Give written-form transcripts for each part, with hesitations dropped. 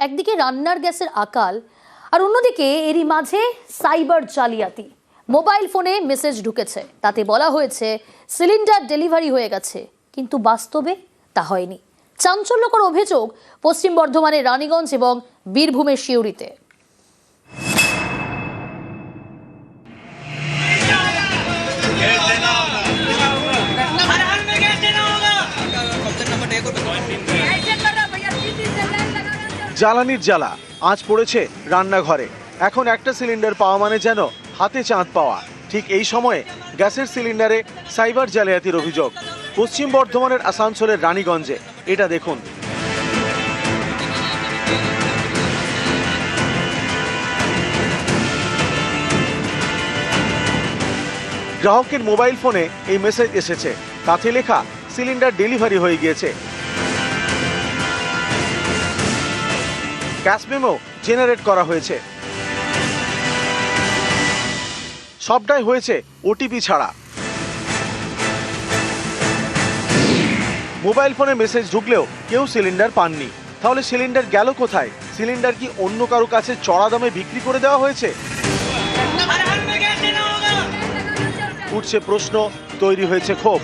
একদিকে রান্নার গ্যাসের আকাল আর অন্যদিকে এরই মাঝে সাইবার জালিয়াতি। মোবাইল ফোনে মেসেজ ঢুকেছে, তাতে বলা হয়েছে সিলিন্ডার ডেলিভারি হয়ে গেছে, কিন্তু বাস্তবে তা হয়নি। চাঞ্চল্যকর অভিযোগ পশ্চিম বর্ধমানের রানীগঞ্জ এবং বীরভূমের সিউড়িতে। জ্বালানির জ্বালা আঁচ পড়েছে রান্নাঘরে। এখন একটা সিলিন্ডার পাওয়া মানে যেন হাতে চাঁদ পাওয়া। ঠিক এই সময়ে গ্যাসের সিলিন্ডারে সাইবার জালিয়াতির অভিযোগ পশ্চিম বর্ধমানের আসানসোলের রানীগঞ্জে। এটা দেখুন, গ্রাহকের মোবাইল ফোনে এই মেসেজ এসেছে, তাতে লেখা সিলিন্ডার ডেলিভারি হয়ে গিয়েছে। গ্যাস মেমো জেনারেট করা হয়েছে, সবটাই হয়েছে ওটিপি ছাড়া। মোবাইল ফোনে মেসেজ ঢুকলেও কেউ সিলিন্ডার পাননি। তাহলে সিলিন্ডার গেল কোথায়? সিলিন্ডার কি অন্য কারো কাছে চড়া দামে বিক্রি করে দেওয়া হয়েছে? উঠছে প্রশ্ন, তৈরি হয়েছে ক্ষোভ।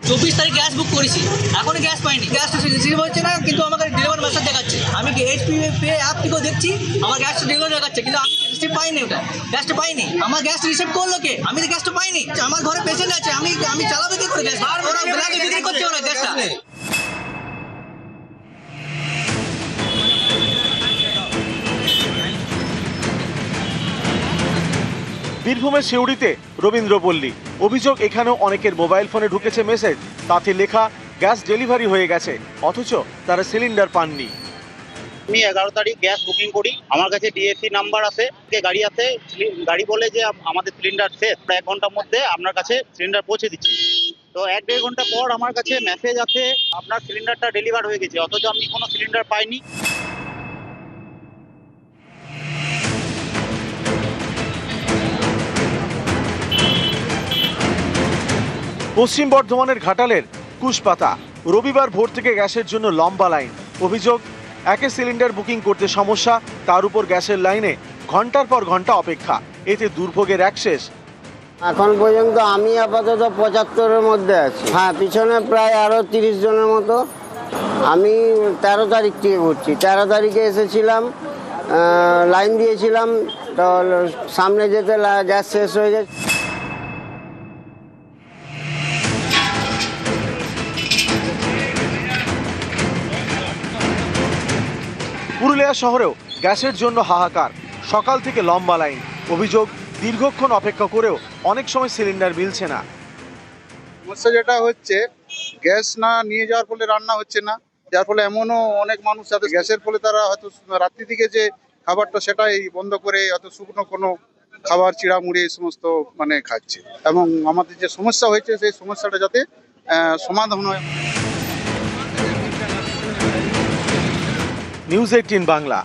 24 তারিখ গ্যাস বুক করেছি, এখনো গ্যাস পাইনি। গ্যাসটা রিসিভ হচ্ছে না, কিন্তু আমাকে ডেলিভারি মেসেজ দেখাচ্ছে। আমি এইচপি পে অ্যাপ থেকেও দেখছি আমার গ্যাসটা ডেলিভারি দেখাচ্ছে, কিন্তু আমি রিসিভ পাইনি। ওটা গ্যাসটা পাইনি। আমার গ্যাসটা রিসিভ করলো কে? আমি তো গ্যাসটা পাইনি। আমার ঘরে পেশেন্ট আছে, আমি চালাবো কি করে গ্যাস? ওরা ব্ল্যাকে বিক্রি করছে ওরা গ্যাসটা। বীরভূমের সিউড়িতে রবীন্দ্রপল্লী। অভিযোগ এখানেও অনেকের মোবাইল ফোনে ঢুকেছে মেসেজ, তাতে লেখা গ্যাস ডেলিভারি হয়ে গেছে, অথচ তারা সিলিন্ডার পাননি। আমি 11 তারিখ গ্যাস বুকিং করি, আমার কাছে ডিএসসি নাম্বার আছে, গাড়ি আছে, গাড়ি বলে যে আমাদের সিলিন্ডার শেষ, 1 ঘন্টার মধ্যে আপনার কাছে সিলিন্ডার পৌঁছে দিচ্ছি। তো 1-1.5 ঘন্টা পর আমার কাছে মেসেজ আছে আপনার সিলিন্ডারটা ডেলিভার হয়ে গেছে, অথচ আমি কোনো সিলিন্ডার পাইনি। পশ্চিম বর্ধমানের ঘাটালের কুশপাতা। রবিবার ভোর থেকে গ্যাসের জন্য লম্বা লাইন। অভিযোগ, একে সিলিন্ডার বুকিং করতে সমস্যা, তার উপর গ্যাসের লাইনে ঘন্টার পর ঘন্টা অপেক্ষা। এতে দুর্ভোগের এক শেষ। এখন পর্যন্ত আমি আপাতত 75-এর মধ্যে আছি। হ্যাঁ, পিছনে প্রায় আরও 30 জনের মতো। আমি 13 তারিখ থেকে করছি। 13 তারিখে এসেছিলাম, লাইন দিয়েছিলাম, তো সামনে যেতে গ্যাস শেষ হয়ে যায়। পুরুলিয়া শহরেও গ্যাসের জন্য হাহাকার। সকাল থেকে লম্বা লাইন। অভিযোগ, দীর্ঘক্ষণ অপেক্ষা করেও অনেক সময় সিলিন্ডার মিলছে না। সমস্যা যেটা হচ্ছে, গ্যাস না নিয়ে যাওয়ার ফলে রান্না হচ্ছে না, যার ফলে এমনও অনেক মানুষ যাতে গ্যাসের ফলে তারা হয়তো রাত্রি থেকে যে খাবারটা সেটাই বন্ধ করে হয়তো শুকনো কোনো খাবার, চিড়ামুড়ি এই সমস্ত খাচ্ছে। এবং আমাদের যে সমস্যা হয়েছে সেই সমস্যাটা যাতে সমাধান হয়। নিউজ 18 বাংলা।